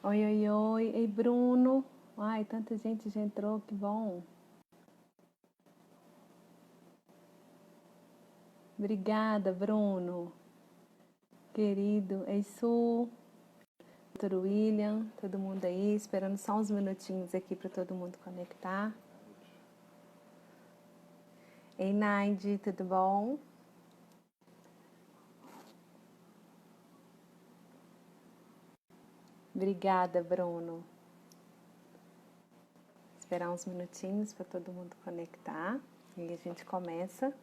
Oi, oi, oi. Ei, Bruno. Ai, tanta gente já entrou, que bom. Obrigada, Bruno. Querido. Ei, Su. Doutor William, todo mundo aí, esperando só uns minutinhos aqui para todo mundo conectar. Ei, Naide, tudo bom? Obrigada, Bruno. Esperar uns minutinhos para todo mundo conectar e a gente começa.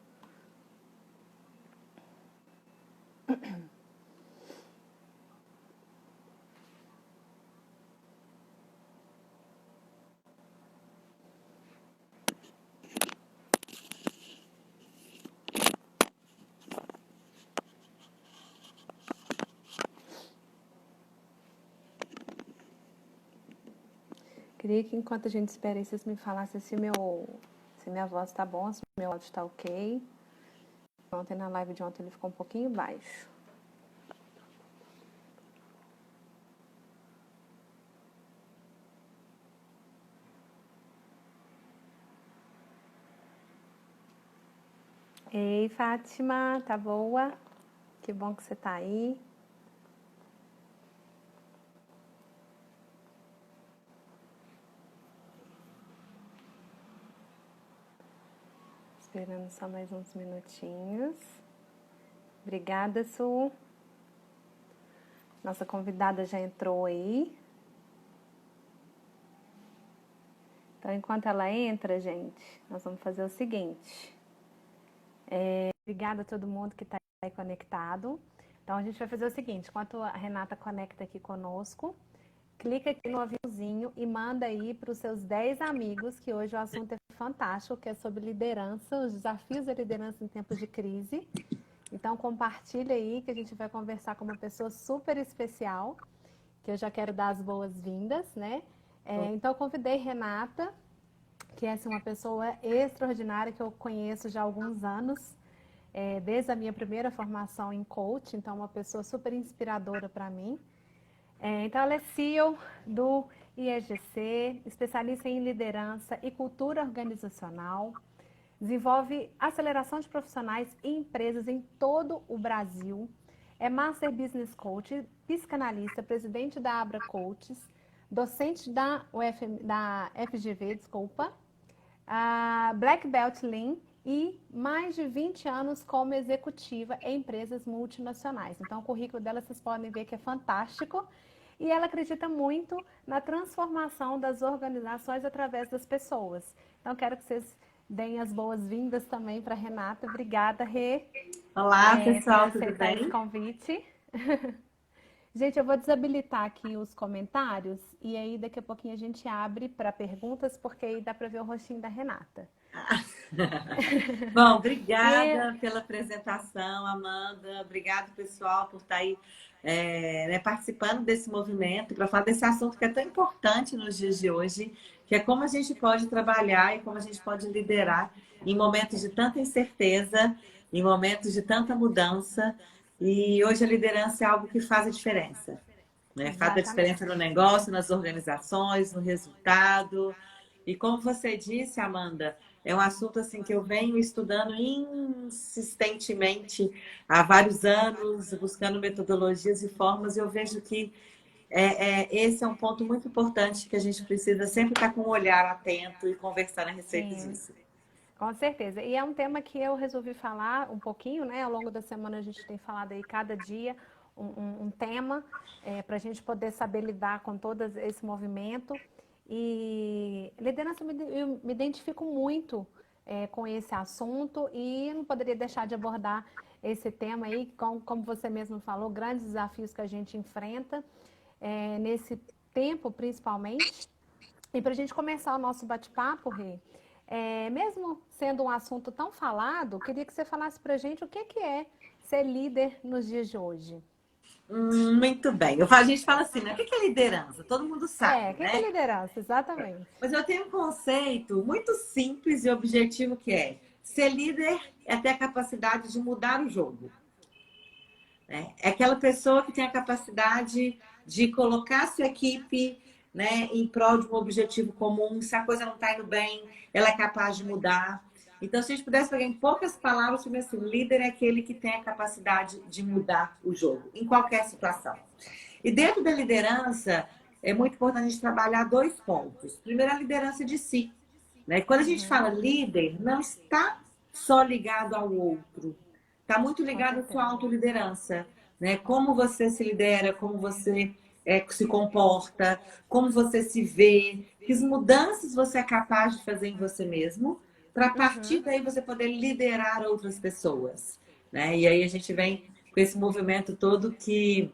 Queria que enquanto a gente espera aí, vocês me falassem se minha voz tá bom, se meu áudio tá ok. Ontem na live de ontem ele ficou um pouquinho baixo. Ei, Fátima, tá boa? Que bom que você tá aí. Esperando só mais uns minutinhos. Obrigada, Su. Nossa convidada já entrou aí. Então, enquanto ela entra, gente, nós vamos fazer o seguinte. Obrigada a todo mundo que está aí conectado. Então, a gente vai fazer o seguinte. Enquanto a Renata conecta aqui conosco, clica aqui no aviãozinho e manda aí para os seus 10 amigos, que hoje o assunto é fantástico, que é sobre liderança, os desafios da liderança em tempos de crise. Então, compartilha aí que a gente vai conversar com uma pessoa super especial, que eu já quero dar as boas-vindas, né? Então, eu convidei Renata, que é assim, uma pessoa extraordinária que eu conheço já há alguns anos, desde a minha primeira formação em coach, então uma pessoa super inspiradora para mim. Então, ela é CEO do IEGC, especialista em liderança e cultura organizacional, desenvolve aceleração de profissionais e empresas em todo o Brasil, é Master Business Coach, psicanalista, presidente da Abra Coaches, docente da FGV, a Black Belt Lean e mais de 20 anos como executiva em empresas multinacionais. Então, o currículo dela vocês podem ver que é fantástico. E ela acredita muito na transformação das organizações através das pessoas. Então, quero que vocês deem as boas-vindas também para a Renata. Obrigada, Rê. Olá, pessoal, por tudo aceitar bem? esse convite. Gente, eu vou desabilitar aqui os comentários e aí daqui a pouquinho a gente abre para perguntas, porque aí dá para ver o rostinho da Renata. Bom, obrigada pela apresentação, Amanda. Obrigado, pessoal, por estar aí participando desse movimento para falar desse assunto que é tão importante nos dias de hoje, que é como a gente pode trabalhar e como a gente pode liderar em momentos de tanta incerteza, em momentos de tanta mudança. E hoje a liderança é algo que faz a diferença, né? Faz a diferença no negócio, nas organizações, no resultado. E como você disse, Amanda, é um assunto assim que eu venho estudando insistentemente há vários anos, buscando metodologias e formas, e eu vejo que esse é um ponto muito importante que a gente precisa sempre estar com um olhar atento e conversar a respeito disso. Com certeza. E é um tema que eu resolvi falar um pouquinho, né? Ao longo da semana a gente tem falado aí cada dia um tema para a gente poder saber lidar com todo esse movimento. E liderança, eu me identifico muito com esse assunto e não poderia deixar de abordar esse tema aí, como você mesmo falou, grandes desafios que a gente enfrenta. nesse tempo, principalmente. E para a gente começar o nosso bate-papo, Rê, mesmo sendo um assunto tão falado, queria que você falasse para a gente o que é ser líder nos dias de hoje. Muito bem. A gente fala assim, né? O que é liderança? Todo mundo sabe, O que é né? liderança? Exatamente. Mas eu tenho um conceito muito simples e objetivo que é ser líder é ter a capacidade de mudar o jogo. Né? É aquela pessoa que tem a capacidade de colocar a sua equipe, né, em prol de um objetivo comum. Se a coisa não está indo bem, ela é capaz de mudar. Então, se a gente pudesse pegar em poucas palavras, assim, líder é aquele que tem a capacidade de mudar o jogo, em qualquer situação. E dentro da liderança, é muito importante a gente trabalhar dois pontos. Primeiro, a liderança de si. Né? Quando a gente fala líder, não está só ligado ao outro. Está muito ligado à sua autoliderança. Né? Como você se lidera, como você se comporta, como você se vê, que mudanças você é capaz de fazer em você mesmo, para a partir daí você poder liderar outras pessoas. Né? E aí a gente vem com esse movimento todo que,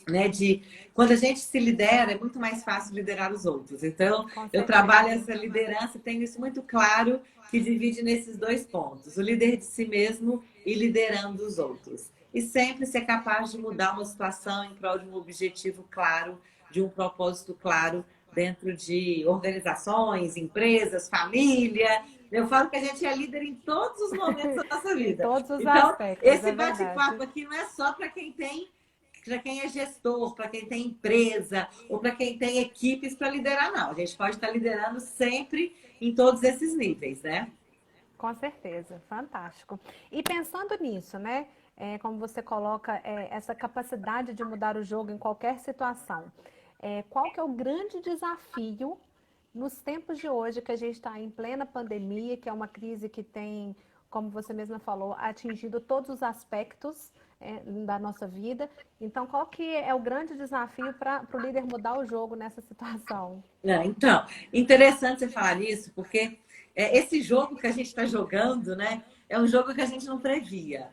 né, de quando a gente se lidera, é muito mais fácil liderar os outros. Então, eu trabalho essa liderança e tenho isso muito claro, que divide nesses dois pontos: o líder de si mesmo e liderando os outros. E sempre ser capaz de mudar uma situação em prol de um objetivo claro, de um propósito claro, dentro de organizações, empresas, família. Eu falo que a gente é líder em todos os momentos da nossa vida. Em todos os então, aspectos, esse bate-papo aqui não é só para quem é gestor, para quem tem empresa ou para quem tem equipes para liderar, não. A gente pode estar liderando sempre em todos esses níveis, né? Com certeza, fantástico. E pensando nisso, né? Como você coloca, essa capacidade de mudar o jogo em qualquer situação. Qual que é o grande desafio nos tempos de hoje, que a gente está em plena pandemia, que é uma crise que tem, como você mesma falou, atingido todos os aspectos da nossa vida. Então, qual que é o grande desafio para o líder mudar o jogo nessa situação? Então, interessante você falar isso, porque esse jogo que a gente está jogando, né, é um jogo que a gente não previa.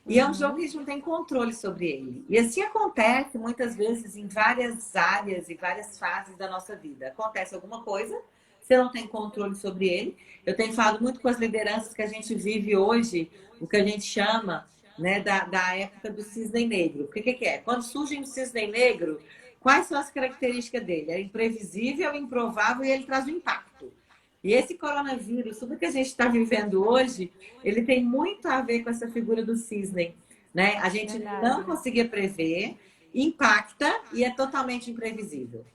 E é um jogo que a gente não tem controle sobre ele. E assim acontece muitas vezes em várias áreas e várias fases da nossa vida. Acontece alguma coisa, você não tem controle sobre ele. Eu tenho falado muito com as lideranças que a gente vive hoje, o que a gente chama, né, da época do cisne negro. O que é? Quando surge um cisne negro, quais são as características dele? É imprevisível, improvável e ele traz um impacto. E esse coronavírus, tudo que a gente está vivendo hoje, ele tem muito a ver com essa figura do cisne, né? A gente não conseguia prever, impacta e é totalmente imprevisível.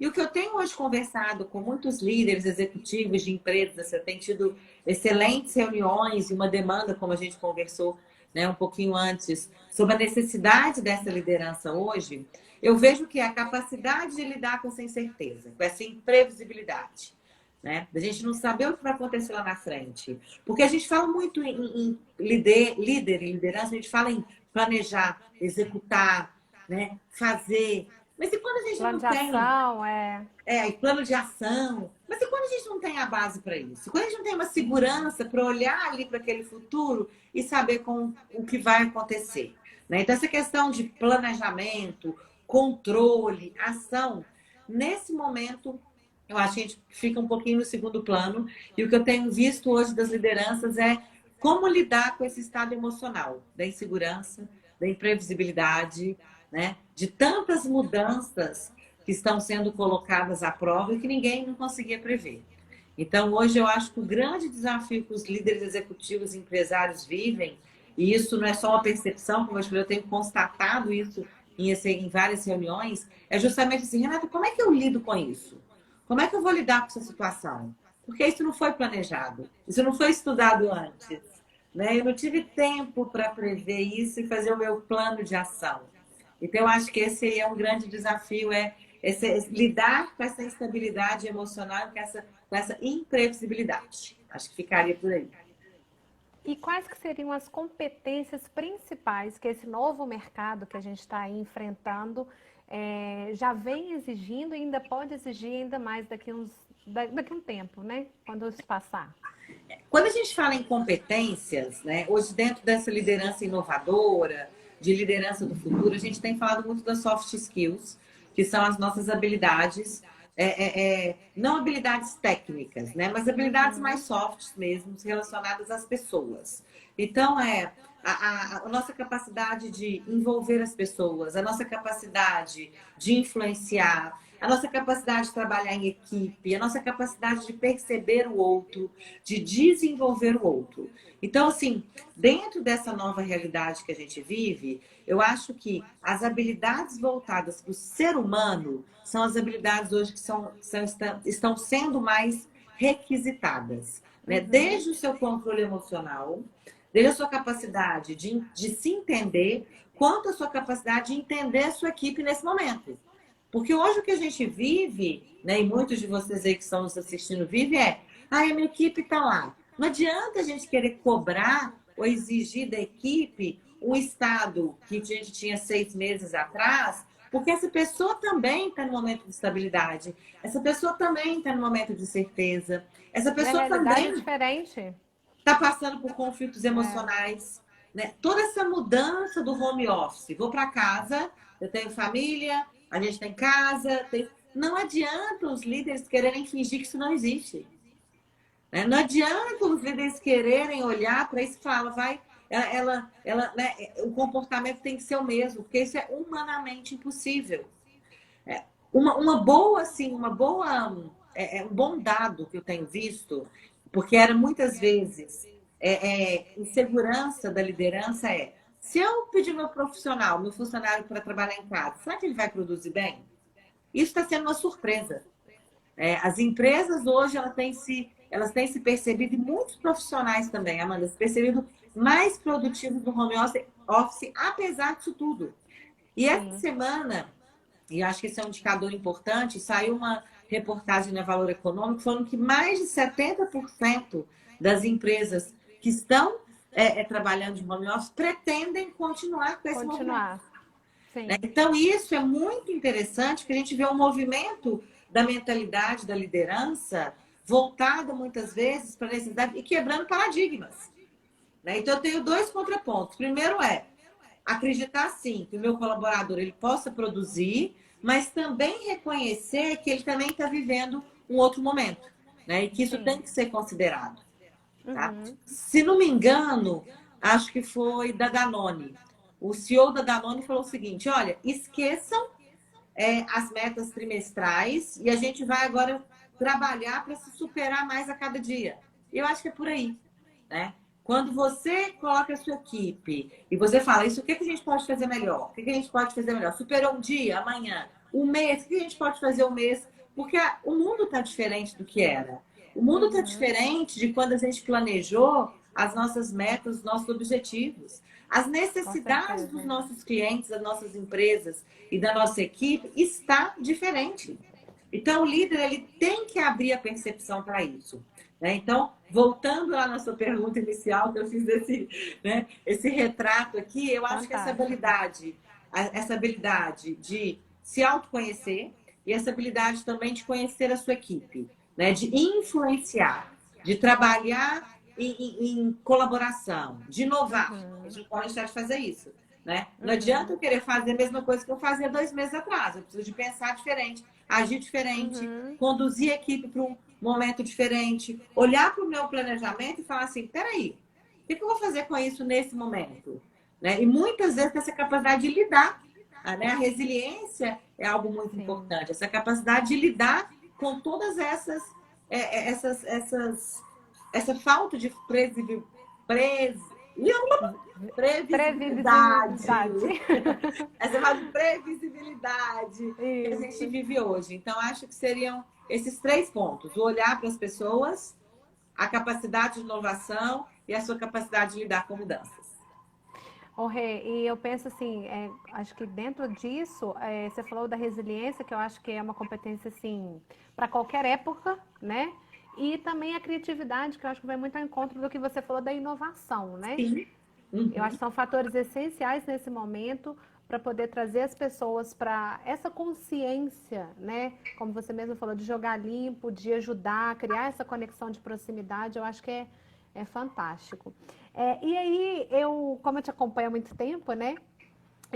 E o que eu tenho hoje conversado com muitos líderes executivos de empresas, eu tenho tido excelentes reuniões e uma demanda, como a gente conversou, né, um pouquinho antes, sobre a necessidade dessa liderança hoje, eu vejo que a capacidade de lidar com essa incerteza, com essa imprevisibilidade, né? A gente não saber o que vai acontecer lá na frente. Porque a gente fala muito em líder e liderança, a gente fala em planejar, executar, né? Fazer. Mas e quando a gente plano não tem... Ação, plano de ação. Mas e quando a gente não tem a base para isso? Quando a gente não tem uma segurança para olhar ali para aquele futuro e saber o que vai acontecer? Né? Então, essa questão de planejamento, controle, ação, nesse momento, eu acho que a gente fica um pouquinho no segundo plano. E o que eu tenho visto hoje das lideranças é como lidar com esse estado emocional da insegurança, da imprevisibilidade, né? De tantas mudanças que estão sendo colocadas à prova e que ninguém não conseguia prever. Então, hoje eu acho que o grande desafio que os líderes executivos e empresários vivem, e isso não é só uma percepção, como eu tenho constatado isso em várias reuniões, é justamente assim: Renata, como é que eu lido com isso? Como é que eu vou lidar com essa situação? Porque isso não foi planejado, isso não foi estudado antes, né? Eu não tive tempo para prever isso e fazer o meu plano de ação. Então, eu acho que esse é um grande desafio, lidar com essa instabilidade emocional, com essa imprevisibilidade. Acho que ficaria por aí. E quais que seriam as competências principais que esse novo mercado que a gente está aí enfrentando já vem exigindo e ainda pode exigir ainda mais daqui um tempo, né? Quando isso passar? Quando a gente fala em competências, né, hoje dentro dessa liderança inovadora, de liderança do futuro, a gente tem falado muito das soft skills, que são as nossas habilidades, não habilidades técnicas, né? Mas habilidades mais softs mesmo, relacionadas às pessoas. Então, a nossa capacidade de envolver as pessoas, a nossa capacidade de influenciar, a nossa capacidade de trabalhar em equipe, a nossa capacidade de perceber o outro, de desenvolver o outro. Então, assim, dentro dessa nova realidade que a gente vive, eu acho que as habilidades voltadas para o ser humano são as habilidades hoje que estão sendo mais requisitadas, né? Desde o seu controle emocional, desde a sua capacidade de se entender, quanto a sua capacidade de entender a sua equipe nesse momento. Porque hoje o que a gente vive, né, e muitos de vocês aí que estão nos assistindo vivem a minha equipe está lá. Não adianta a gente querer cobrar ou exigir da equipe um estado que a gente tinha 6 meses atrás, porque essa pessoa também está no momento de estabilidade, essa pessoa também está no momento de certeza, essa Na pessoa realidade é também diferente. está passando por conflitos emocionais, né? Toda essa mudança do home office. Vou para casa, eu tenho família, a gente tem casa. Não adianta os líderes quererem fingir que isso não existe. Né? Não adianta os líderes quererem olhar para isso e falar, né? O comportamento tem que ser o mesmo, porque isso é humanamente impossível. Uma boa, assim, um bom dado que eu tenho visto, porque era muitas vezes insegurança da liderança se eu pedir meu profissional, meu funcionário para trabalhar em casa, será que ele vai produzir bem? Isso está sendo uma surpresa. As empresas hoje elas têm se percebido, e muitos profissionais também, Amanda, se percebido mais produtivos no home office, apesar disso tudo. E essa semana, e acho que esse é um indicador importante, saiu uma reportagem na Valor Econômico falando que mais de 70% das empresas que estão trabalhando de home office pretendem continuar com esse movimento. Continuar. Sim. Né? Então, isso é muito interessante, porque a gente vê um movimento da mentalidade da liderança voltada muitas vezes para a necessidade e quebrando paradigmas. Né? Então, eu tenho 2 contrapontos. Primeiro acreditar, sim, que o meu colaborador ele possa produzir, mas também reconhecer que ele também está vivendo um outro momento, né? E que isso tem que ser considerado. Tá? Se não me engano, acho que foi da Danone. O CEO da Danone falou o seguinte: olha, esqueçam as metas trimestrais e a gente vai agora trabalhar para se superar mais a cada dia. Eu acho que é por aí, né? Quando você coloca a sua equipe e você fala, isso, o que a gente pode fazer melhor? O que a gente pode fazer melhor? Superou um dia, amanhã, um mês, o que a gente pode fazer um mês? Porque o mundo está diferente do que era. O mundo está diferente de quando a gente planejou as nossas metas, os nossos objetivos. As necessidades dos nossos clientes, das nossas empresas e da nossa equipe está diferente. Então, o líder ele tem que abrir a percepção para isso. Né? Então, voltando lá na sua pergunta inicial, que eu fiz esse retrato aqui, eu acho que essa habilidade de se autoconhecer e essa habilidade também de conhecer a sua equipe, né? De influenciar, de trabalhar em colaboração, de inovar. A gente pode deixar de fazer isso. Né? Não adianta eu querer fazer a mesma coisa que eu fazia 2 meses atrás. Eu preciso de pensar diferente, agir diferente, conduzir a equipe para um momento diferente, olhar para o meu planejamento e falar assim, peraí, o que eu vou fazer com isso nesse momento? Né? E muitas vezes essa capacidade de lidar, né? A resiliência é algo muito importante, essa capacidade de lidar com todas essa falta de previsibilidade. Essa falta de previsibilidade que a gente vive hoje. Então, acho que seriam esses 3 pontos: o olhar para as pessoas, a capacidade de inovação e a sua capacidade de lidar com mudanças. Rê, e eu penso assim, acho que dentro disso, você falou da resiliência, que eu acho que é uma competência assim, para qualquer época, né? E também a criatividade, que eu acho que vai muito ao encontro do que você falou da inovação, né? Sim. Eu acho que são fatores essenciais nesse momento para poder trazer as pessoas para essa consciência, né? Como você mesmo falou, de jogar limpo, de ajudar, criar essa conexão de proximidade, eu acho que é fantástico. E aí, como eu te acompanho há muito tempo, né?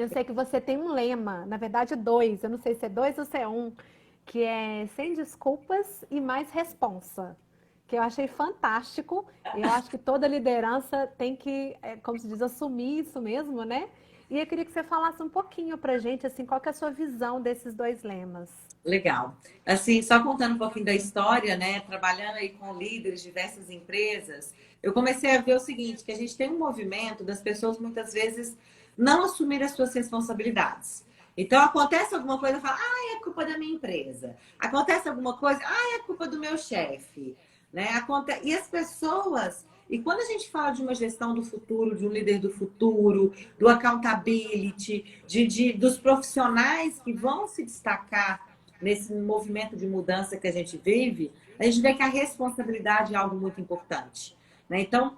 Eu sei que você tem um lema, na verdade dois, eu não sei se é dois ou se é um, que é sem desculpas e mais responsa, que eu achei fantástico. Eu acho que toda liderança tem que, como se diz, assumir isso mesmo, né? E eu queria que você falasse um pouquinho pra gente, assim, qual que é a sua visão desses dois lemas? Legal. Assim, só contando um pouquinho da história, né? Trabalhando aí com líderes de diversas empresas, eu comecei a ver o seguinte, que a gente tem um movimento das pessoas muitas vezes não assumir as suas responsabilidades. Então, acontece alguma coisa, fala, é culpa da minha empresa. Acontece alguma coisa, é culpa do meu chefe. Né? E as pessoas... E quando a gente fala de uma gestão do futuro, de um líder do futuro, do accountability, dos profissionais que vão se destacar nesse movimento de mudança que a gente vive, a gente vê que a responsabilidade é algo muito importante. Né? Então,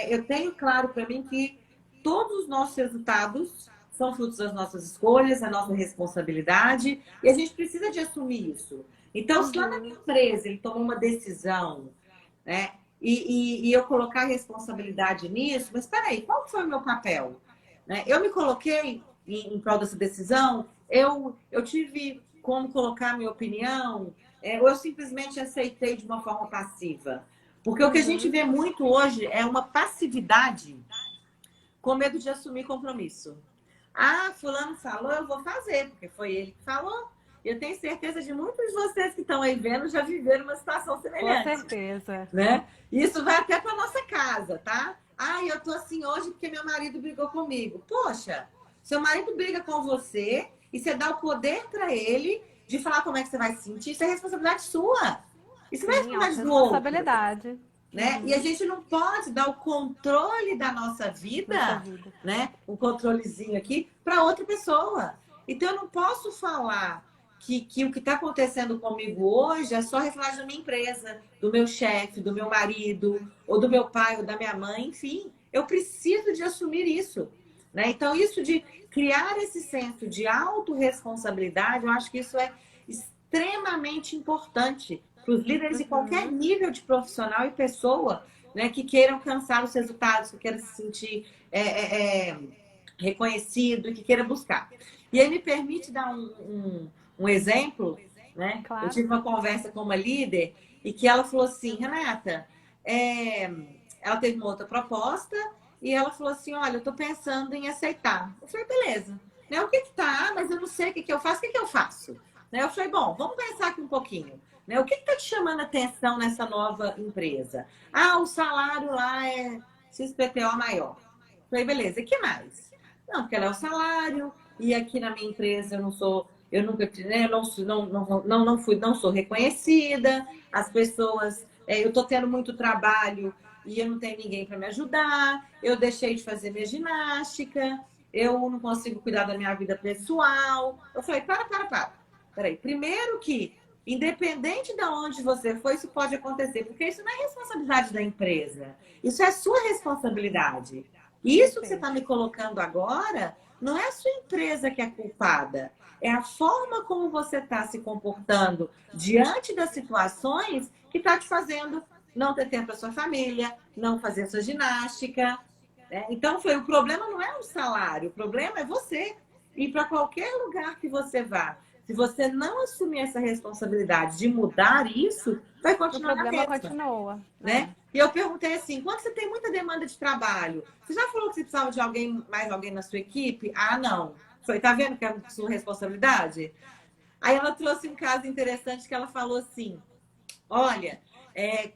eu tenho claro para mim que todos os nossos resultados são frutos das nossas escolhas, da nossa responsabilidade, e a gente precisa de assumir isso. Então, se lá na minha empresa ele tomou uma decisão, né, e eu colocar responsabilidade nisso, mas espera aí, qual foi o meu papel? Né? Eu me coloquei em prol dessa decisão, eu tive como colocar minha opinião, ou eu simplesmente aceitei de uma forma passiva. Porque o que a gente vê muito hoje é uma passividade com medo de assumir compromisso. Fulano falou, eu vou fazer, porque foi ele que falou. Eu tenho certeza de muitos de vocês que estão aí vendo já viveram uma situação semelhante. Com certeza. Né? Isso vai até para nossa casa, tá? Eu tô assim hoje porque meu marido brigou comigo. Poxa, seu marido briga com você e você dá o poder para ele de falar como é que você vai se sentir. Isso é responsabilidade sua. Isso não é responsabilidade do outro. Responsabilidade. Né? E a gente não pode dar o controle da nossa vida, né? Um controlezinho aqui para outra pessoa. Então eu não posso falar que o que está acontecendo comigo hoje é só reflexo da minha empresa, do meu chefe, do meu marido, ou do meu pai, ou da minha mãe, enfim. Eu preciso de assumir isso. Né? Então, isso de criar esse senso de autorresponsabilidade, eu acho que isso é extremamente importante para os líderes de qualquer nível de profissional e pessoa, né, que queiram alcançar os resultados, que queiram se sentir reconhecido e que queira buscar. E aí me permite dar um exemplo, né? Claro. Eu tive uma conversa com uma líder e que ela falou assim, Renata, ela teve uma outra proposta e ela falou assim, olha, eu estou pensando em aceitar. Eu falei, beleza. Né? O que tá? Mas eu não sei o que eu faço. O que eu faço? Né? Eu falei, bom, vamos pensar aqui um pouquinho. Né? O que está te chamando a atenção nessa nova empresa? O salário lá é XPTO maior. Eu falei, beleza. E que mais? Não, porque ela é o salário e aqui na minha empresa eu não sou... Eu nunca, né, não sou reconhecida, as pessoas, eu estou tendo muito trabalho e eu não tenho ninguém para me ajudar, eu deixei de fazer minha ginástica, eu não consigo cuidar da minha vida pessoal. Eu falei, para. Peraí, primeiro que, independente de onde você foi, isso pode acontecer, porque isso não é responsabilidade da empresa, isso é sua responsabilidade. Isso que você está me colocando agora, não é a sua empresa que é culpada. É a forma como você está se comportando diante das situações que está te fazendo não ter tempo para sua família, não fazer sua ginástica. Né? Então, o problema não é o salário, o problema é você. E para qualquer lugar que você vá, se você não assumir essa responsabilidade de mudar isso, vai continuar na mesma. O problema continua. Né? E eu perguntei assim, quando você tem muita demanda de trabalho, você já falou que você precisava de mais alguém na sua equipe? Não. Foi, tá vendo que é a sua responsabilidade? Aí ela trouxe um caso interessante que ela falou assim, olha,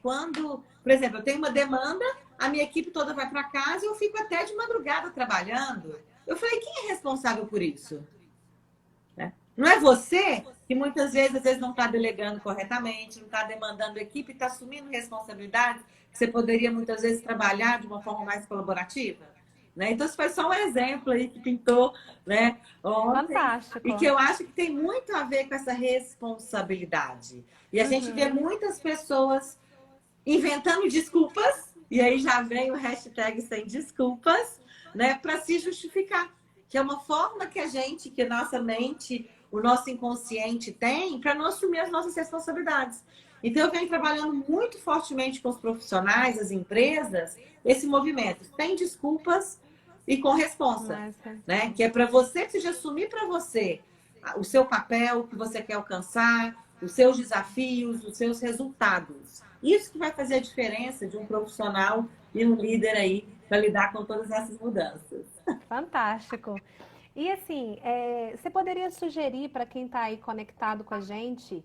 quando, por exemplo, eu tenho uma demanda, a minha equipe toda vai para casa e eu fico até de madrugada trabalhando. Eu falei, quem é responsável por isso? Né? Não é você que muitas vezes, às vezes não está delegando corretamente, não está demandando equipe, está assumindo responsabilidade que você poderia muitas vezes trabalhar de uma forma mais colaborativa? Né? Então, isso foi só um exemplo aí que pintou, né, ontem. Fantástico. E que eu acho que tem muito a ver com essa responsabilidade. E a gente vê muitas pessoas inventando desculpas, e aí já vem o hashtag sem desculpas, né, para se justificar. Que é uma forma que a nossa mente, o nosso inconsciente tem para não assumir as nossas responsabilidades. Então, eu venho trabalhando muito fortemente com os profissionais, as empresas, esse movimento. Tem desculpas, e com responsa, né? Que é para você, precisa assumir para você o seu papel, o que você quer alcançar, os seus desafios, os seus resultados. Isso que vai fazer a diferença de um profissional e um líder aí para lidar com todas essas mudanças. Fantástico. E assim, você poderia sugerir para quem está aí conectado com a gente,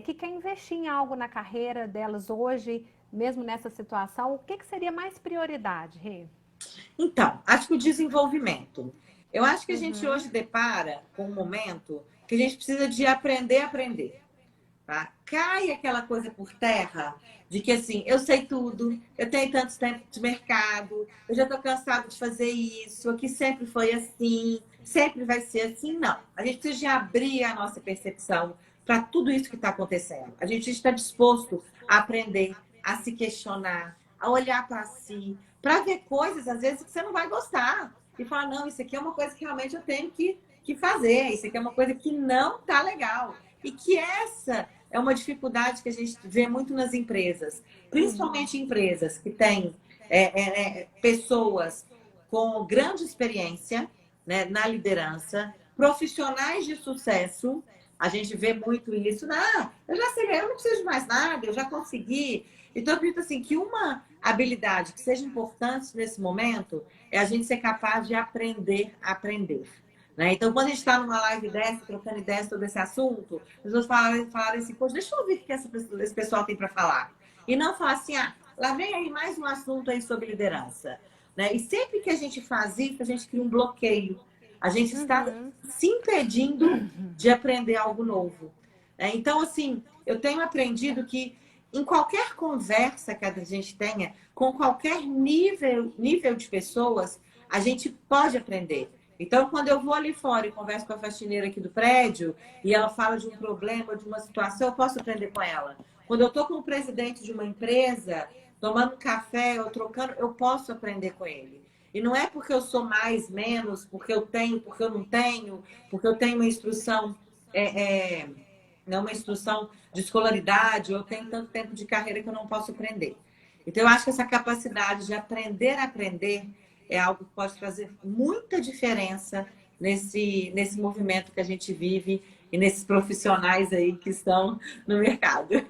que quer investir em algo na carreira delas hoje, mesmo nessa situação, o que seria mais prioridade, Rê? Então, acho que o desenvolvimento. Eu acho que a gente hoje depara com um momento que a gente precisa de aprender a aprender. Tá? Cai aquela coisa por terra de que assim, eu sei tudo, eu tenho tanto tempo de mercado, eu já estou cansado de fazer isso, aqui sempre foi assim, sempre vai ser assim. Não, a gente precisa de abrir a nossa percepção para tudo isso que está acontecendo. A gente está disposto a aprender, a se questionar, a olhar para si, para ver coisas, às vezes, que você não vai gostar. E falar, não, isso aqui é uma coisa que realmente eu tenho que fazer, isso aqui é uma coisa que não tá legal. E que essa é uma dificuldade que a gente vê muito nas empresas, principalmente empresas que têm pessoas com grande experiência, né, na liderança, profissionais de sucesso. A gente vê muito isso. Ah, eu já sei, eu não preciso de mais nada, eu já consegui. Então, eu acredito assim, que uma habilidade que seja importante nesse momento é a gente ser capaz de aprender a aprender. Né? Então, quando a gente está numa live dessa, trocando ideias sobre esse assunto, as pessoas falarem assim, poxa, deixa eu ouvir o que esse pessoal tem para falar. E não falar assim, lá vem aí mais um assunto aí sobre liderança. Né? E sempre que a gente faz isso, a gente cria um bloqueio. A gente está se impedindo de aprender algo novo. Então, assim, eu tenho aprendido que em qualquer conversa que a gente tenha, com qualquer nível de pessoas, a gente pode aprender. Então, quando eu vou ali fora e converso com a faxineira aqui do prédio e ela fala de um problema, de uma situação, eu posso aprender com ela. Quando eu estou com o presidente de uma empresa, tomando um café ou trocando, eu posso aprender com ele. E não é porque eu sou mais, menos, porque eu tenho, porque eu não tenho, porque eu tenho uma instrução, não uma instrução de escolaridade, ou eu tenho tanto tempo de carreira que eu não posso aprender. Então, eu acho que essa capacidade de aprender a aprender é algo que pode trazer muita diferença nesse movimento que a gente vive e nesses profissionais aí que estão no mercado.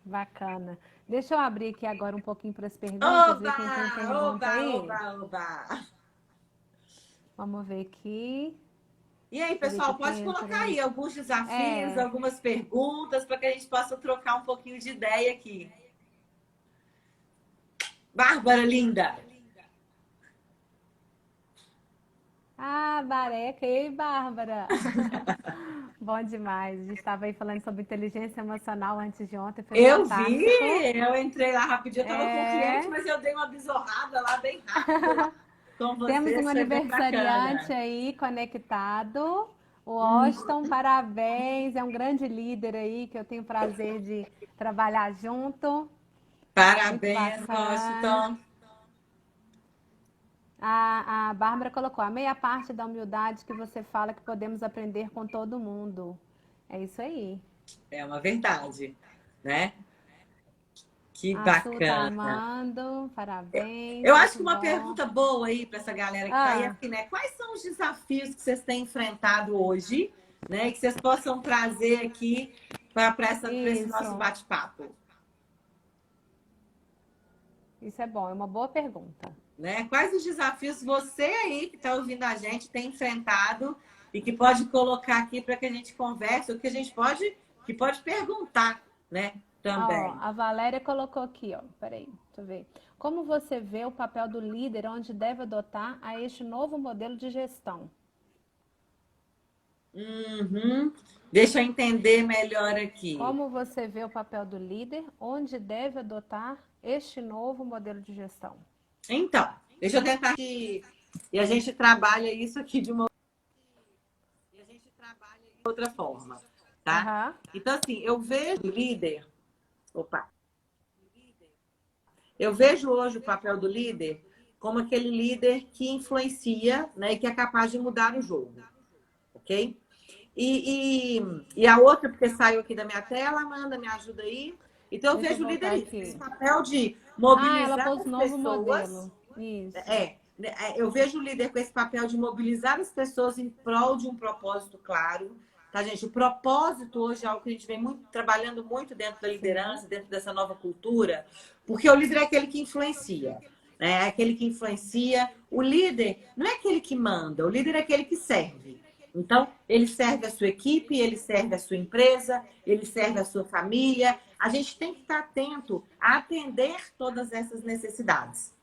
Bacana. Deixa eu abrir aqui agora um pouquinho para as perguntas, ver quem tem pergunta aí. Oba! Vamos ver aqui. E aí, pessoal, pode colocar aí alguns desafios, algumas perguntas, para que a gente possa trocar um pouquinho de ideia aqui. Bárbara, linda! Bareca. Ei, Bárbara! Bom demais. A gente estava aí falando sobre inteligência emocional antes de ontem. Foi fantástico. Vi! Eu entrei lá rapidinho, eu estava com o cliente, mas eu dei uma bisorrada lá bem rápido. Com você, temos um aniversariante aí conectado. O Washington, parabéns. É um grande líder aí que eu tenho o prazer de trabalhar junto. Parabéns, Washington. A Bárbara colocou a meia parte da humildade que você fala que podemos aprender com todo mundo. É isso aí. É uma verdade, né? Que a bacana. Tá amando, parabéns. Eu acho que uma pergunta boa aí para essa galera que tá aí aqui, né? Quais são os desafios que vocês têm enfrentado hoje, né? Que vocês possam trazer aqui para esse nosso bate-papo. Isso é bom, é uma boa pergunta. Né? Quais os desafios você aí que está ouvindo a gente tem enfrentado e que pode colocar aqui para que a gente converse, ou que a gente pode perguntar, né? Também. A Valéria colocou aqui, peraí, deixa eu ver. Como você vê o papel do líder onde deve adotar a este novo modelo de gestão? Deixa eu entender melhor aqui. Como você vê o papel do líder onde deve adotar este novo modelo de gestão? Então, deixa eu tentar aqui. E a gente trabalha isso aqui de uma outra forma, tá? Então, assim, eu vejo o líder. Eu vejo hoje o papel do líder como aquele líder que influencia, né, e que é capaz de mudar o jogo, ok? E a outra, porque saiu aqui da minha tela, Amanda, me ajuda aí. Então, eu vejo o líder esse papel de mobilizar ela pôs as novo pessoas. Modelo. Isso. Eu vejo o líder com esse papel de mobilizar as pessoas em prol de um propósito claro. Tá, gente? O propósito hoje é algo que a gente vem trabalhando muito dentro da liderança, dentro dessa nova cultura, porque o líder é aquele que influencia. Né? É aquele que influencia. O líder não é aquele que manda, o líder é aquele que serve. Então, ele serve a sua equipe, ele serve a sua empresa, ele serve a sua família. A gente tem que estar atento a atender todas essas necessidades.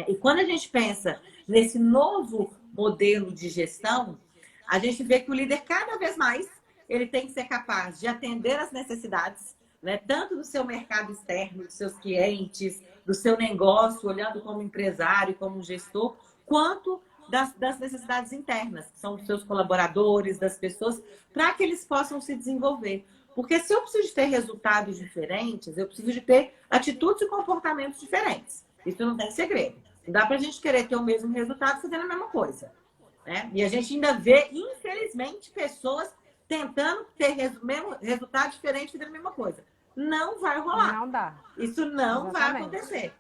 E quando a gente pensa nesse novo modelo de gestão, a gente vê que o líder, cada vez mais, ele tem que ser capaz de atender às necessidades, né? Tanto do seu mercado externo, dos seus clientes, do seu negócio, olhando como empresário, como gestor, quanto das necessidades internas, que são dos seus colaboradores, das pessoas, para que eles possam se desenvolver. Porque se eu preciso de ter resultados diferentes, eu preciso de ter atitudes e comportamentos diferentes. Isso não tem segredo. Não dá para a gente querer ter o mesmo resultado fazendo a mesma coisa. Né? E a gente ainda vê, infelizmente, pessoas tentando ter mesmo resultado diferente fazendo a mesma coisa. Não vai rolar. Não dá. Isso não vai acontecer.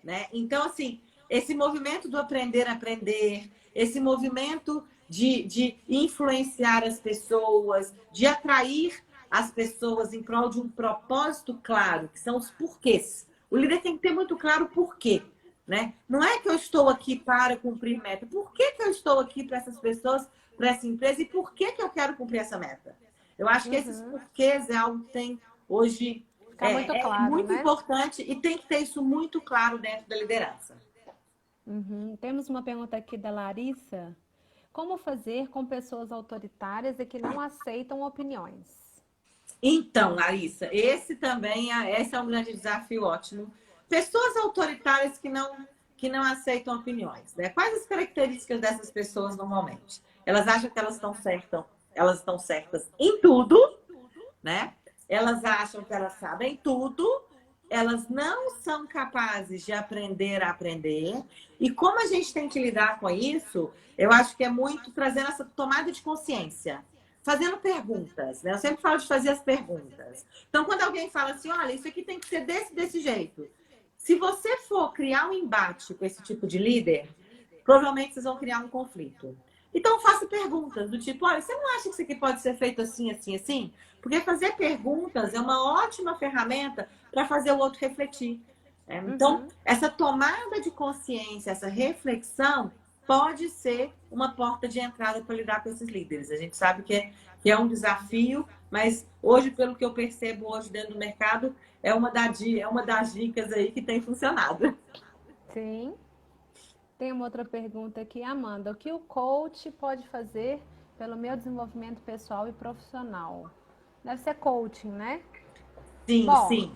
Né? Então, assim, esse movimento do aprender a aprender, esse movimento de influenciar as pessoas, de atrair as pessoas em prol de um propósito claro, que são os porquês. O líder tem que ter muito claro o porquê. Né? Não é que eu estou aqui para cumprir meta. Por que eu estou aqui para essas pessoas, para essa empresa? E por que eu quero cumprir essa meta? Eu acho que esses porquês é algo que tem hoje muito claro, muito né? importante e tem que ter isso muito claro dentro da liderança. Temos uma pergunta aqui da Larissa. Como fazer com pessoas autoritárias e que não aceitam opiniões? Então, Larissa, esse é um grande desafio ótimo. Pessoas autoritárias que não aceitam opiniões. Né? Quais as características dessas pessoas normalmente? Elas acham que elas estão certas em tudo, né? Elas acham que elas sabem tudo, elas não são capazes de aprender a aprender. E como a gente tem que lidar com isso, eu acho que é muito trazendo essa tomada de consciência. Fazendo perguntas, né? Eu sempre falo de fazer as perguntas. Então, quando alguém fala assim, olha, isso aqui tem que ser desse jeito. Se você for criar um embate com esse tipo de líder, provavelmente vocês vão criar um conflito. Então, faça perguntas do tipo, olha, você não acha que isso aqui pode ser feito assim, assim, assim? Porque fazer perguntas é uma ótima ferramenta para fazer o outro refletir. Então, essa tomada de consciência, essa reflexão, pode ser uma porta de entrada para lidar com esses líderes. A gente sabe que é um desafio, mas hoje, pelo que eu percebo hoje dentro do mercado, é uma das dicas aí que tem funcionado. Sim. Tem uma outra pergunta aqui, Amanda. O que o coach pode fazer pelo meu desenvolvimento pessoal e profissional? Deve ser coaching, né? Sim, sim.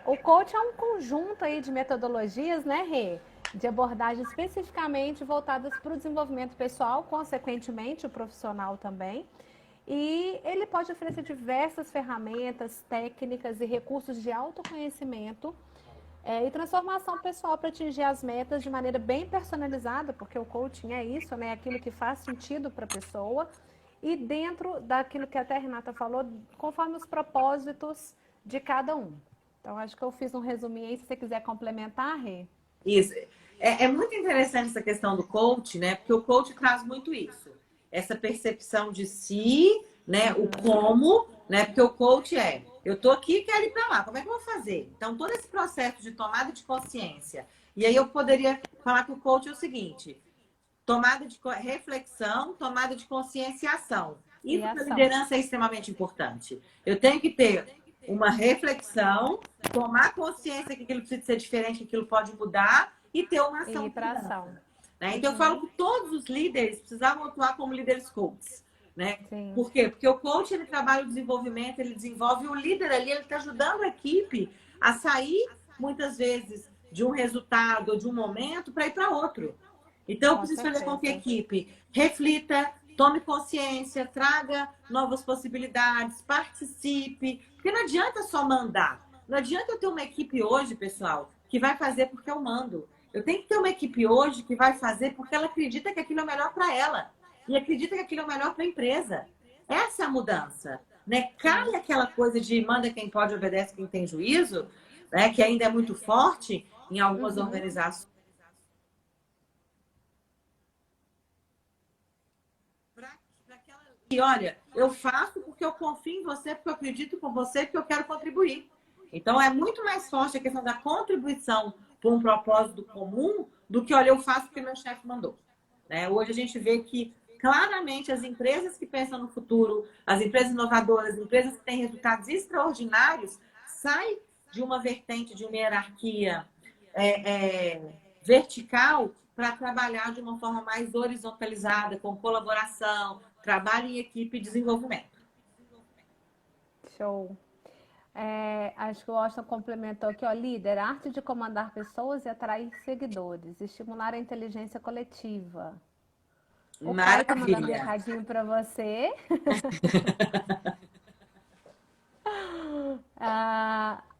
O coach é um conjunto aí de metodologias, né, Rê? De abordagem especificamente voltadas para o desenvolvimento pessoal, consequentemente o profissional também. E ele pode oferecer diversas ferramentas, técnicas e recursos de autoconhecimento e transformação pessoal para atingir as metas de maneira bem personalizada, porque o coaching é isso, né? Aquilo que faz sentido para a pessoa e dentro daquilo que até a Renata falou, conforme os propósitos de cada um. Então, acho que eu fiz um resuminho aí, se você quiser complementar, Rê. Isso. É muito interessante essa questão do coach, né? Porque o coach traz muito isso. Essa percepção de si, né? O como, né? Porque o coach eu tô aqui e quero ir para lá. Como é que eu vou fazer? Então, todo esse processo de tomada de consciência. E aí eu poderia falar que o coach é o seguinte: tomada de reflexão, tomada de consciência e ação. Isso para liderança é extremamente importante. Eu tenho que ter uma reflexão, tomar consciência que aquilo precisa ser diferente, que aquilo pode mudar e ter uma ação. Né? Então, eu falo que todos os líderes precisavam atuar como líderes coaches. Né? Por quê? Porque o coach, ele trabalha o desenvolvimento, ele desenvolve o líder ali, ele está ajudando a equipe a sair, muitas vezes, de um resultado ou de um momento para ir para outro. Então, eu preciso fazer com que a equipe reflita, tome consciência, traga novas possibilidades, participe. Porque não adianta só mandar. Não adianta eu ter uma equipe hoje, pessoal, que vai fazer porque eu mando. Eu tenho que ter uma equipe hoje que vai fazer porque ela acredita que aquilo é o melhor para ela. E acredita que aquilo é o melhor para a empresa. Essa é a mudança. Né? Cai aquela coisa de manda quem pode, obedece quem tem juízo, né? Que ainda é muito forte em algumas organizações. E olha, eu faço porque eu confio em você, porque eu acredito com você, porque eu quero contribuir. Então, é muito mais forte a questão da contribuição por um propósito comum do que, olha, eu faço porque meu chefe mandou. Né? Hoje a gente vê que, claramente, as empresas que pensam no futuro, as empresas inovadoras, as empresas que têm resultados extraordinários, saem de uma vertente, de uma hierarquia vertical para trabalhar de uma forma mais horizontalizada, com colaboração, trabalho em equipe e desenvolvimento. Show. Acho que o Austin complementou aqui, ó, líder, arte de comandar pessoas e atrair seguidores, estimular a inteligência coletiva. O pai tá mandando um Maravilha. recadinho para você.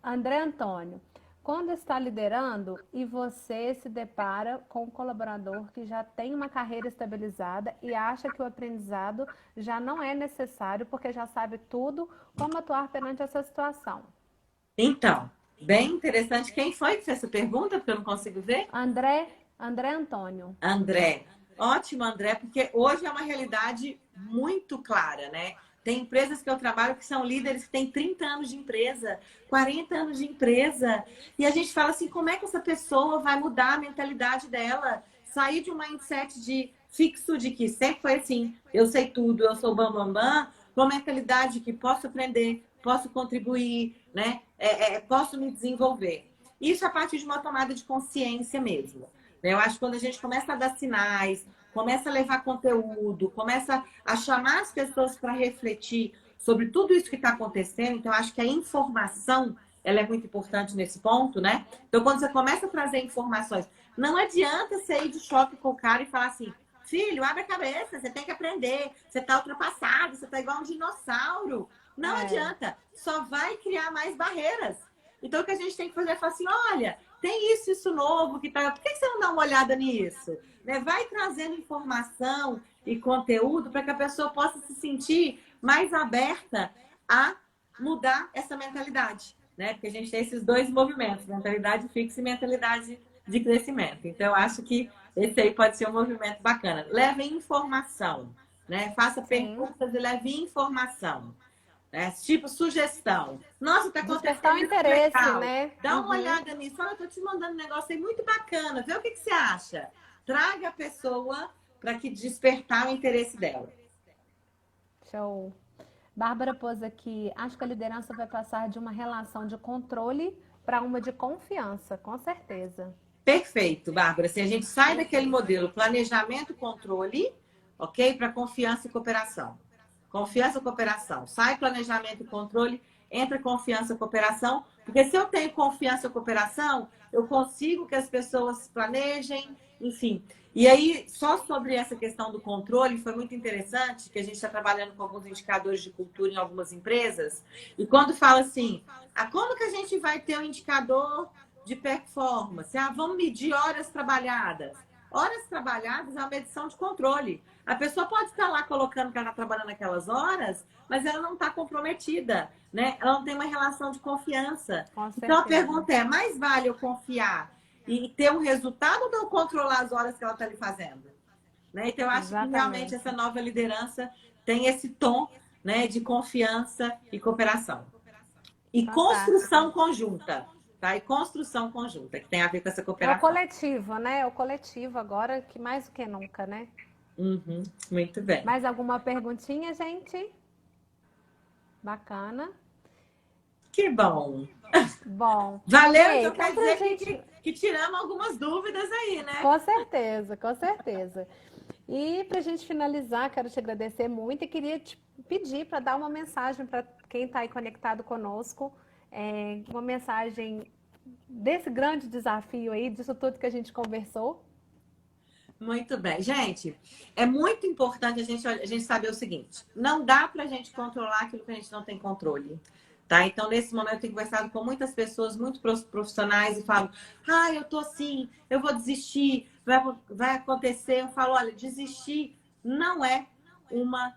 André Antônio, quando está liderando e você se depara com um colaborador que já tem uma carreira estabilizada e acha que o aprendizado já não é necessário porque já sabe tudo, como atuar perante essa situação? Então, bem interessante. Quem foi que fez essa pergunta? Porque eu não consigo ver. André Antônio. André. Ótimo, André, porque hoje é uma realidade muito clara, né? Tem empresas que eu trabalho que são líderes que têm 30 anos de empresa, 40 anos de empresa. E a gente fala assim, como é que essa pessoa vai mudar a mentalidade dela? Sair de um mindset de fixo de que sempre foi assim, eu sei tudo, eu sou bam, para uma mentalidade de que posso aprender, posso contribuir, né? Posso me desenvolver. Isso a partir de uma tomada de consciência mesmo. Eu acho que quando a gente começa a dar sinais, começa a levar conteúdo, começa a chamar as pessoas para refletir sobre tudo isso que está acontecendo, então eu acho que a informação ela é muito importante nesse ponto, né? Então, quando você começa a trazer informações, não adianta você ir de shopping com o cara e falar assim, filho, abre a cabeça, você tem que aprender, você está ultrapassado, você está igual um dinossauro. Não adianta, só vai criar mais barreiras. Então, o que a gente tem que fazer é falar assim, olha, tem isso novo que tá. Por que você não dá uma olhada nisso? Né? Vai trazendo informação e conteúdo para que a pessoa possa se sentir mais aberta a mudar essa mentalidade. Né? Porque a gente tem esses dois movimentos, mentalidade fixa e mentalidade de crescimento. Então, eu acho que esse aí pode ser um movimento bacana. Leve informação, né? Faça perguntas e leve informação. Tipo sugestão. Nossa, tá Despertar acontecendo o isso interesse, legal. né? Dá uma olhada nisso. Olha, eu tô te mandando um negócio aí muito bacana. Vê o que você acha. Traga a pessoa para que despertar o interesse dela. Show. Bárbara pôs aqui, acho que a liderança vai passar de uma relação de controle para uma de confiança, com certeza. Perfeito, Bárbara. Se a gente sai daquele modelo planejamento, controle, ok? Para confiança e cooperação. Confiança e cooperação. Sai planejamento e controle, entra confiança e cooperação. Porque se eu tenho confiança e cooperação, eu consigo que as pessoas planejem, enfim. E aí, só sobre essa questão do controle, foi muito interessante que a gente está trabalhando com alguns indicadores de cultura em algumas empresas. E quando fala assim, como que a gente vai ter um indicador de performance? Vamos medir horas trabalhadas. Horas trabalhadas é uma medição de controle. A pessoa pode estar lá colocando que ela está trabalhando aquelas horas, mas ela não está comprometida, né? Ela não tem uma relação de confiança. Então a pergunta é, mais vale eu confiar e ter um resultado ou eu controlar as horas que ela está ali fazendo? Né? Então eu acho que realmente essa nova liderança tem esse tom, né, de confiança e cooperação. E construção conjunta. Tá? E construção conjunta, que tem a ver com essa cooperação. É o coletivo, né? É o coletivo agora, que mais do que nunca, né? Muito bem. Mais alguma perguntinha, gente? Bacana. Que bom. Bom. Valeu, então quer dizer que tiramos algumas dúvidas aí, né? Com certeza, com certeza. E para a gente finalizar, quero te agradecer muito e queria te pedir para dar uma mensagem para quem está aí conectado conosco, uma mensagem desse grande desafio aí, disso tudo que a gente conversou. Muito bem. Gente, é muito importante a gente saber o seguinte, não dá para a gente controlar aquilo que a gente não tem controle. Tá? Então, nesse momento, eu tenho conversado com muitas pessoas, muito profissionais, e falo, eu tô assim, eu vou desistir, vai acontecer. Eu falo, olha, desistir não é uma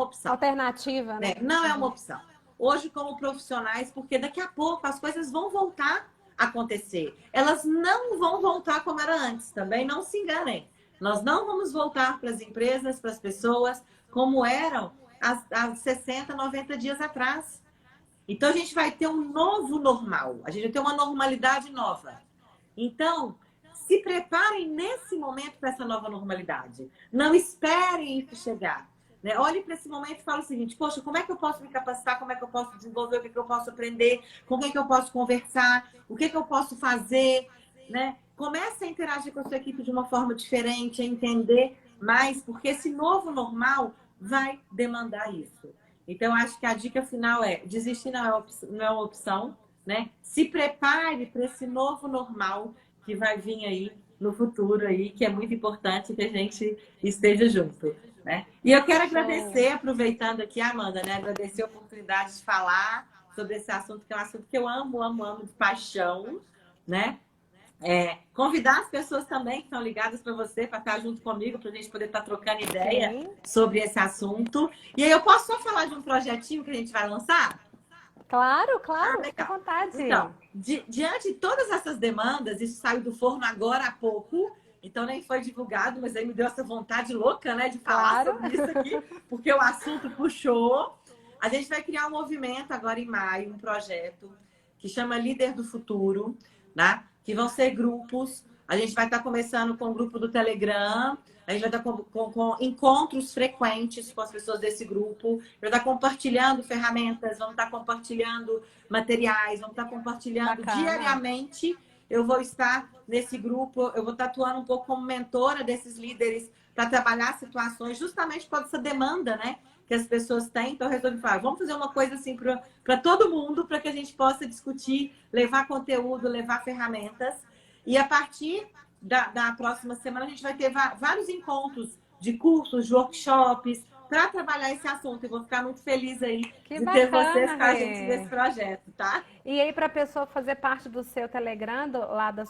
opção. Alternativa, né? Não é uma opção. Hoje, como profissionais, porque daqui a pouco as coisas vão voltar a acontecer. Elas não vão voltar como era antes, também não se enganem. Nós não vamos voltar para as empresas, para as pessoas, como eram há 60, 90 dias atrás. Então, a gente vai ter um novo normal. A gente vai ter uma normalidade nova. Então, se preparem nesse momento para essa nova normalidade. Não esperem isso chegar. Né? Olhe para esse momento e fale o seguinte: poxa, como é que eu posso me capacitar? Como é que eu posso desenvolver? O que é que eu posso aprender? Com quem é que eu posso conversar? O que é que eu posso fazer? Né? Comece a interagir com a sua equipe de uma forma diferente, a entender mais, porque esse novo normal vai demandar isso. Então, acho que a dica final é: desistir não é uma opção, né? Se prepare para esse novo normal que vai vir aí no futuro aí, que é muito importante que a gente esteja junto, né? E eu quero agradecer, aproveitando aqui, Amanda, né? Agradecer a oportunidade de falar sobre esse assunto, que é um assunto que eu amo, amo, amo de paixão, né? Convidar as pessoas também que estão ligadas para você, para estar junto comigo, para a gente poder estar trocando ideia sobre esse assunto. E aí eu posso só falar de um projetinho que a gente vai lançar? Claro, claro, fica à vontade. Então, diante de todas essas demandas, isso saiu do forno agora há pouco, então nem foi divulgado, mas aí me deu essa vontade louca, né, de falar sobre isso aqui, porque o assunto puxou. A gente vai criar um movimento agora em maio, um projeto que chama Líder do Futuro, né? Que vão ser grupos. A gente vai estar começando com o grupo do Telegram, a gente vai estar com encontros frequentes com as pessoas desse grupo, vai estar compartilhando ferramentas, vamos estar compartilhando materiais, vamos estar compartilhando diariamente. Eu vou estar nesse grupo, eu vou estar atuando um pouco como mentora desses líderes para trabalhar situações justamente por essa demanda, né? Que as pessoas têm. Então, eu resolvi falar, vamos fazer uma coisa assim para todo mundo, para que a gente possa discutir, levar conteúdo, levar ferramentas. E a partir da próxima semana, a gente vai ter vários encontros de cursos, de workshops, para trabalhar esse assunto. Eu vou ficar muito feliz aí de ter vocês com a gente nesse projeto, tá? E aí, para a pessoa fazer parte do seu Telegram, lá do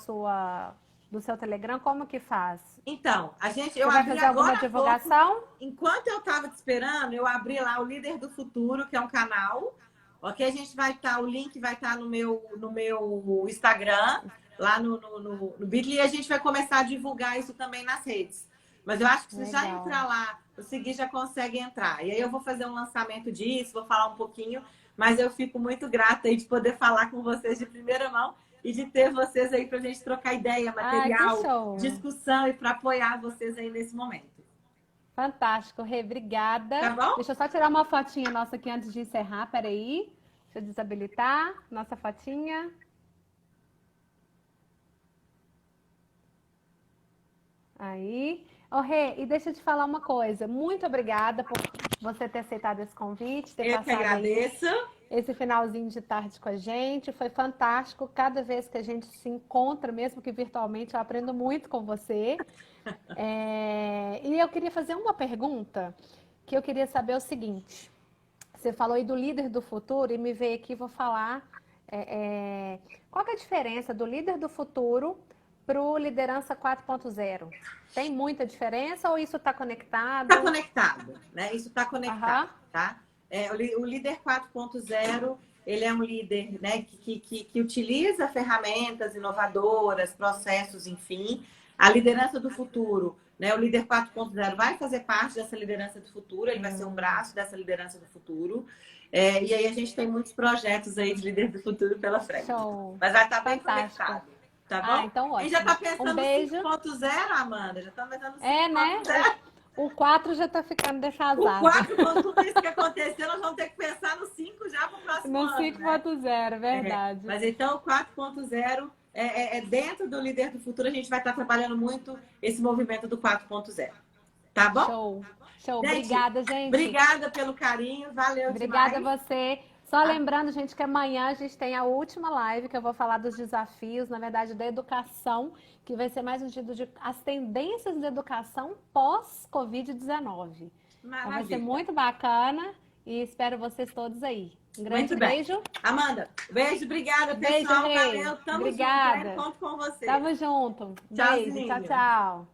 seu Telegram, como que faz? Então, eu vai fazer alguma divulgação? Enquanto eu estava te esperando, eu abri lá o Líder do Futuro, que é um canal. Ok, a gente vai estar, o link vai estar no meu Instagram, lá no Bitly, e a gente vai começar a divulgar isso também nas redes. Mas eu acho que se já entrar lá, o seguir já consegue entrar. E aí eu vou fazer um lançamento disso, vou falar um pouquinho, mas eu fico muito grata aí de poder falar com vocês de primeira mão e de ter vocês aí para a gente trocar ideia, material, discussão e para apoiar vocês aí nesse momento. Fantástico, Rê, obrigada. Tá bom? Deixa eu só tirar uma fotinha nossa aqui antes de encerrar, peraí. Deixa eu desabilitar nossa fotinha. Aí. Ô, Rê, e deixa eu te falar uma coisa. Muito obrigada por você ter aceitado esse convite, ter passado. Eu que agradeço. Esse finalzinho de tarde com a gente. Foi fantástico. Cada vez que a gente se encontra, mesmo que virtualmente, eu aprendo muito com você. E eu queria fazer uma pergunta, que eu queria saber o seguinte. Você falou aí do líder do futuro e me veio aqui, vou falar. Qual que é a diferença do líder do futuro para o liderança 4.0? Tem muita diferença ou isso está conectado? Está conectado, né? Isso está conectado, tá? O líder 4.0, ele é um líder, né, que utiliza ferramentas inovadoras, processos, enfim. A liderança do futuro, né? O líder 4.0 vai fazer parte dessa liderança do futuro, ele vai ser um braço dessa liderança do futuro. E aí a gente tem muitos projetos aí de líder do futuro pela frente. Show. Mas vai estar bem conectado. Tá bom? Então, ótimo. E já está pensando no 5.0, Amanda? Já está pensando no 5.0. Né? O 4 já está ficando defasado. O 4, com tudo isso que aconteceu, nós vamos ter que pensar no 5 já para o próximo ano. No 5.0, verdade. Mas então, o 4.0 dentro do Líder do Futuro, a gente vai estar trabalhando muito esse movimento do 4.0. Tá bom? Show. Obrigada, gente. Obrigada pelo carinho. Valeu Obrigada demais. a você. Só lembrando, gente, que amanhã a gente tem a última live, que eu vou falar dos desafios, na verdade, da educação, que vai ser mais um dia de as tendências da educação pós-Covid-19. Então, vai ser muito bacana e espero vocês todos aí. Um grande beijo. Amanda, beijo, obrigada, pessoal. Valeu, tamo obrigada. junto. Conto com você. Tamo junto. Beijo, tchau, tchau.